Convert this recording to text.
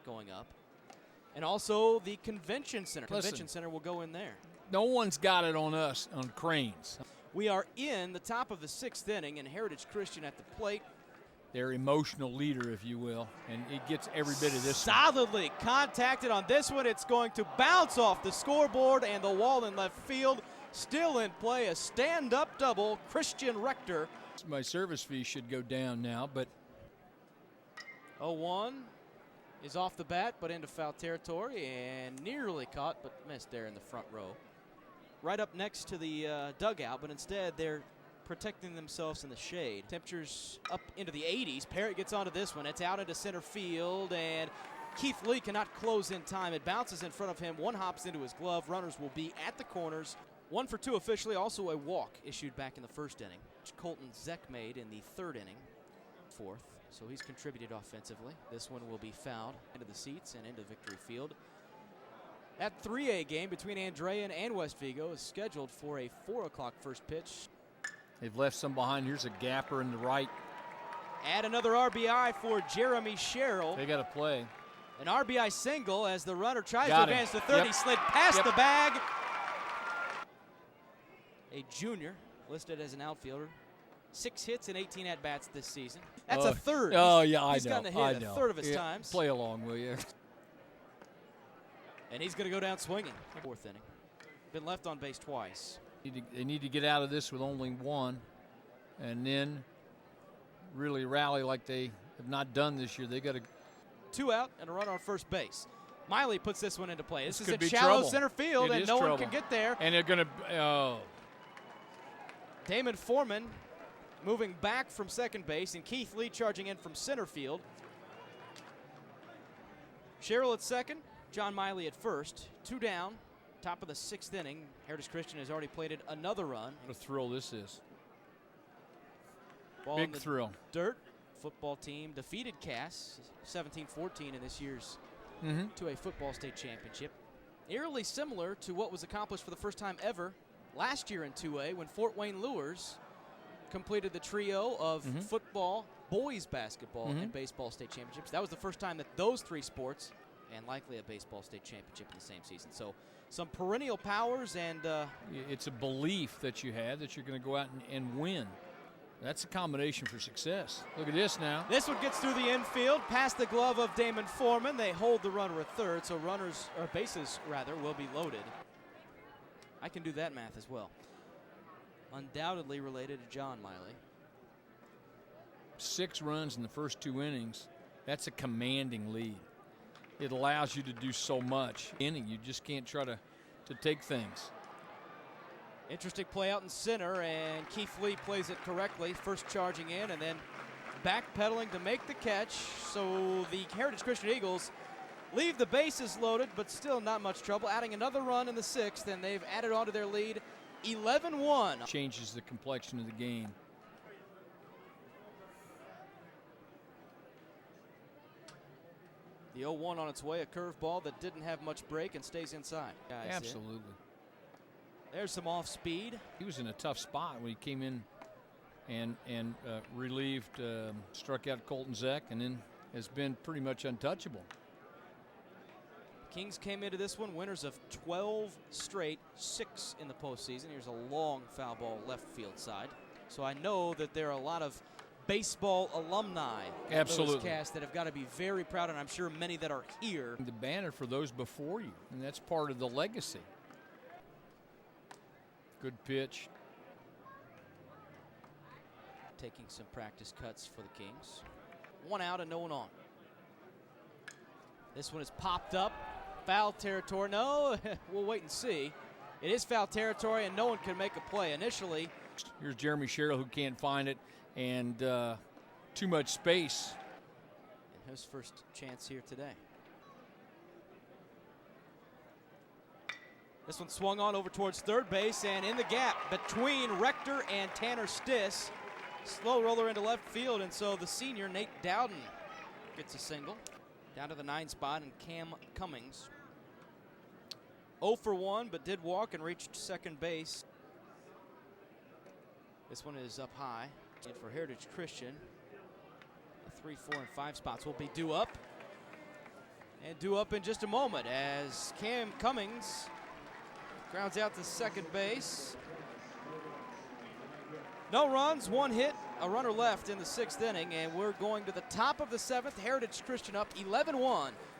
going up. And also the Convention Center. Listen, Convention Center will go in there. No one's got it on us on Cranes. We are in the top of the 6th inning, and Heritage Christian at the plate. Their emotional leader, if you will, and it gets every bit of this. Solidly contacted on this one. It's going to bounce off the scoreboard and the wall in left field. Still in play, a stand-up double, Christian Rector. My service fee should go down now, but 0-1 is off the bat, but into foul territory, and nearly caught, but missed there in the front row. Right up next to the dugout, but instead they're protecting themselves in the shade. Temperatures up into the 80s. Parrott gets onto this one. It's out into center field, and Keith Lee cannot close in time. It bounces in front of him. One hops into his glove. Runners will be at the corners. 1 for 2 officially. Also a walk issued back in the first inning, which Colton Zeck made in the 3rd inning. 4th, so he's contributed offensively. This one will be fouled into the seats and into victory field. That 3A game between Andrean and West Vigo is scheduled for a 4 o'clock first pitch. they've left some behind. Here's a gapper in the right. Add another RBI for Jeremy Sherrill. They got to play. An RBI single as the runner tries Got to him. advance to third. Yep. He slid past Yep. the bag. A junior listed as an outfielder. 6 hits and 18 at-bats this season. That's a third. Oh, yeah, I He's know. gotten a hit I a know. third of his Yeah, times. Play along, will you? And he's going to go down swinging. 4th inning. Been left on base twice. They need to get out of this with only 1 and then really rally like they have not done this year. They got to 2 out and a runner on first base. Miley puts this one into play. This is could in be shallow trouble. center field, It and is no one trouble. can get there. And they're going to Damon Foreman moving back from second base, and Keith Lee charging in from center field. Sherrill at second, John Miley at first. 2 down, top of the 6th inning. Heritage Christian has already plated another run. what a thrill this is. Ball in Big the thrill. dirt. Football team defeated Cass 17-14 in this year's 2A football state championship. Eerily similar to what was accomplished for the first time ever last year in 2A when Fort Wayne Lures completed the trio of football, boys basketball, and baseball state championships. That was the first time that those 3 sports, and likely a baseball state championship in the same season. So some perennial powers, and It's a belief that you have that you're going to go out and win. That's a combination for success. Look at this now. this one gets through the infield, past the glove of Damon Foreman. They hold the runner at third, so bases will be loaded. I can do that math as well. Undoubtedly related to John Miley. 6 runs in the first 2 innings. That's a commanding lead. It allows you to do so much. Inning, you just can't try to take things. Interesting play out in center, and Keith Lee plays it correctly. First charging in, and then backpedaling to make the catch. So the Heritage Christian Eagles leave the bases loaded, but still not much trouble. Adding another run in the 6th, and they've added on to their lead 11-1. Changes the complexion of the game. The 0-1 on its way, a curveball that didn't have much break and stays inside. Guys, Absolutely. there's some off speed. He was in a tough spot when he came in and relieved, struck out Colton Zeck, and then has been pretty much untouchable. Kings came into this one winners of 12 straight, 6 in the postseason. Here's a long foul ball left field side. So I know that there are a lot of baseball alumni in Lewis Cast that have got to be very proud, and I'm sure many that are here. The banner for those before you, and that's part of the legacy. Good pitch. Taking some practice cuts for the Kings. 1 out and no one on. This one is popped up. Foul territory. No, we'll wait and see. It is foul territory, and no one can make a play. Initially, here's Jeremy Sherrill, who can't find it, and too much space. And his first chance here today. This one swung on over towards third base, and in the gap between Rector and Tanner Stiss. Slow roller into left field, and so the senior, Nate Dowden, gets a single. Down to the 9 spot, and Cam Cummings 0 for 1, but did walk and reached second base. This one is up high. And for Heritage Christian, the 3, 4, and 5 spots will be due up. And due up in just a moment as Cam Cummings grounds out to second base. No runs, one hit, a runner left in the 6th inning, and we're going to the top of the 7th. Heritage Christian up 11-1